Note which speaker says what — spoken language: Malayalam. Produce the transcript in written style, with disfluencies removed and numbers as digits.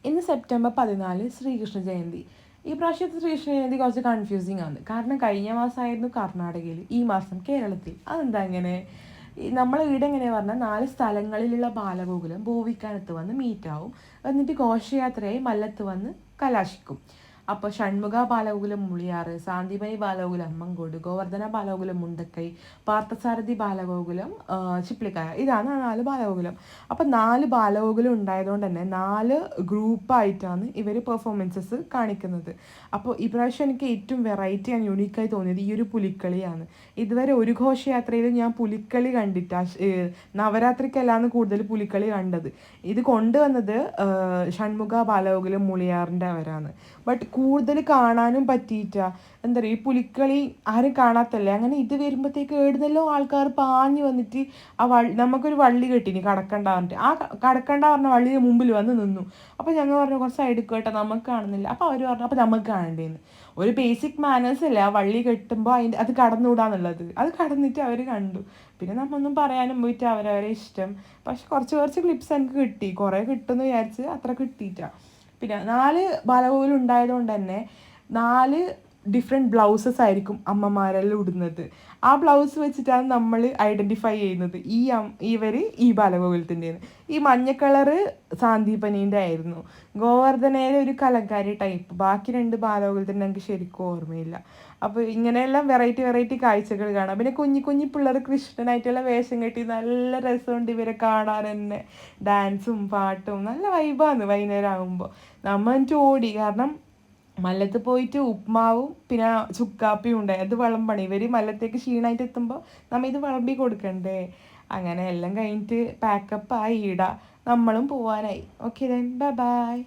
Speaker 1: ഇന്ന് സെപ്റ്റംബർ 14 ശ്രീകൃഷ്ണ ജയന്തി. ഈ പ്രാവശ്യത്തെ ശ്രീകൃഷ്ണ ജയന്തി കുറച്ച് കൺഫ്യൂസിങ് ആണ്. കാരണം കഴിഞ്ഞ മാസമായിരുന്നു കർണാടകയിൽ, ഈ മാസം കേരളത്തിൽ. അതെന്താ അങ്ങനെ? നമ്മളെ വീട് എങ്ങനെയാ പറഞ്ഞാൽ 4 സ്ഥലങ്ങളിലുള്ള ബാലഗോകുലം ഭൂവിക്കാനത്ത് വന്ന് മീറ്റാവും. എന്നിട്ട് ഘോഷയാത്രയായി മല്ലത്ത് വന്ന് കലാശിക്കും. അപ്പോൾ ഷൺമുഖ ബാലഗോകുലം മുളിയാറ്, സാന്ദീപനി ബാലഗോകുലം അമ്മങ്കോട്, ഗോവർദ്ധന ബാലഗോകുലം മുണ്ടക്കൈ, പാർത്ഥസാരഥി ബാലഗോകുലം ചിപ്ലിക്കായ. ഇതാണ് 4 ബാലഗോകുലം. അപ്പോൾ 4 ബാലഗോകുലം ഉണ്ടായതുകൊണ്ട് തന്നെ 4 ഗ്രൂപ്പായിട്ടാണ് ഇവർ പെർഫോമൻസസ് കാണിക്കുന്നത്. അപ്പോൾ ഇപ്രാവശ്യം എനിക്ക് ഏറ്റവും വെറൈറ്റി ആൻഡ് യൂണീക്കായി തോന്നിയത് ഈ ഒരു പുലിക്കളിയാണ്. ഇതുവരെ ഒരു ഘോഷയാത്രയിൽ ഞാൻ പുലിക്കളി കണ്ടിട്ടാണ്, നവരാത്രിക്കല്ലാന്ന് കൂടുതൽ പുലിക്കളി കണ്ടത്. ഇത് കൊണ്ടുവന്നത് ഷൺമുഖ ബാലഗോകുലം മുളിയാറിൻ്റെ അവരാണ്. ബട്ട് കൂടുതൽ കാണാനും പറ്റിയിട്ട. എന്താ പറയുക, ഈ പുലിക്കളി ആരും കാണാത്തല്ലേ. അങ്ങനെ ഇത് വരുമ്പോഴത്തേക്ക് ഏടുന്നല്ലോ ആൾക്കാർ പാഞ്ഞു വന്നിട്ട് നമുക്കൊരു വള്ളി കെട്ടിനി കടക്കണ്ട പറഞ്ഞിട്ട്. ആ കടക്കണ്ട പറഞ്ഞ വള്ളിയുടെ മുമ്പിൽ വന്ന് നിന്നു. അപ്പോൾ ഞങ്ങൾ പറഞ്ഞു കുറച്ച് സൈഡ് കേട്ടോ, നമുക്ക് കാണുന്നില്ല. അപ്പോൾ അവർ പറഞ്ഞു അപ്പോൾ നമുക്ക് കാണണ്ടേന്ന്. ഒരു ബേസിക് മാനേഴ്സ് അല്ലേ ആ വള്ളി കെട്ടുമ്പോൾ അത് കടന്നുകൂടാന്നുള്ളത്. അത് കടന്നിട്ട് അവർ കണ്ടു. പിന്നെ നമ്മൊന്നും പറയാനും പോയിട്ട് അവരവരെ ഇഷ്ടം. പക്ഷെ കുറച്ച് ക്ലിപ്സ് എനിക്ക് കിട്ടി. കുറേ കിട്ടുമെന്ന് വിചാരിച്ച് അത്ര കിട്ടിയിട്ടാണ്. പിന്നെ 4 ബാലഗോകുലം ഉണ്ടായതുകൊണ്ട് തന്നെ 4 ഡിഫറെൻറ്റ് ബ്ലൗസസ് ആയിരിക്കും അമ്മമാരെല്ലാം ഇടുന്നത്. ആ ബ്ലൗസ് വെച്ചിട്ടാണ് നമ്മൾ ഐഡൻറ്റിഫൈ ചെയ്യുന്നത് ഇവർ ഈ ബാലഗോകുലത്തിൻ്റെയാണ്. ഈ മഞ്ഞ കളറ് സാന്ദീപനീൻ്റെ ആയിരുന്നു. ഗോവർദ്ധനയിലെ ഒരു കലങ്കാരി ടൈപ്പ്. ബാക്കി 2 ബാലഗോകുലത്തിൻ്റെ എനിക്ക് ശരിക്കും ഓർമ്മയില്ല. അപ്പോൾ ഇങ്ങനെയെല്ലാം വെറൈറ്റി കാഴ്ചകൾ കാണാം. പിന്നെ കുഞ്ഞി പിള്ളേർ കൃഷ്ണനായിട്ടുള്ള വേഷം കെട്ടി നല്ല രസമുണ്ട് ഇവരെ കാണാൻ തന്നെ. ഡാൻസും പാട്ടും നല്ല വൈബാണ്. വൈകുന്നേരം ആകുമ്പോൾ നമ്മൾ എന്നിട്ട് ഓടി. കാരണം മല്ലത്ത് പോയിട്ട് ഉപ്മാവും പിന്നെ ചുക്കാപ്പിയും ഉണ്ടായി. അത് വിളമ്പണം. ഇവർ മല്ലത്തേക്ക് ക്ഷീണമായിട്ട് എത്തുമ്പോൾ നമ്മൾ ഇത് വിളമ്പി കൊടുക്കണ്ടേ. അങ്ങനെ എല്ലാം കഴിഞ്ഞിട്ട് പാക്കപ്പ് ആയി ഇടാം. നമ്മളും പോവാനായി. Okay then bye.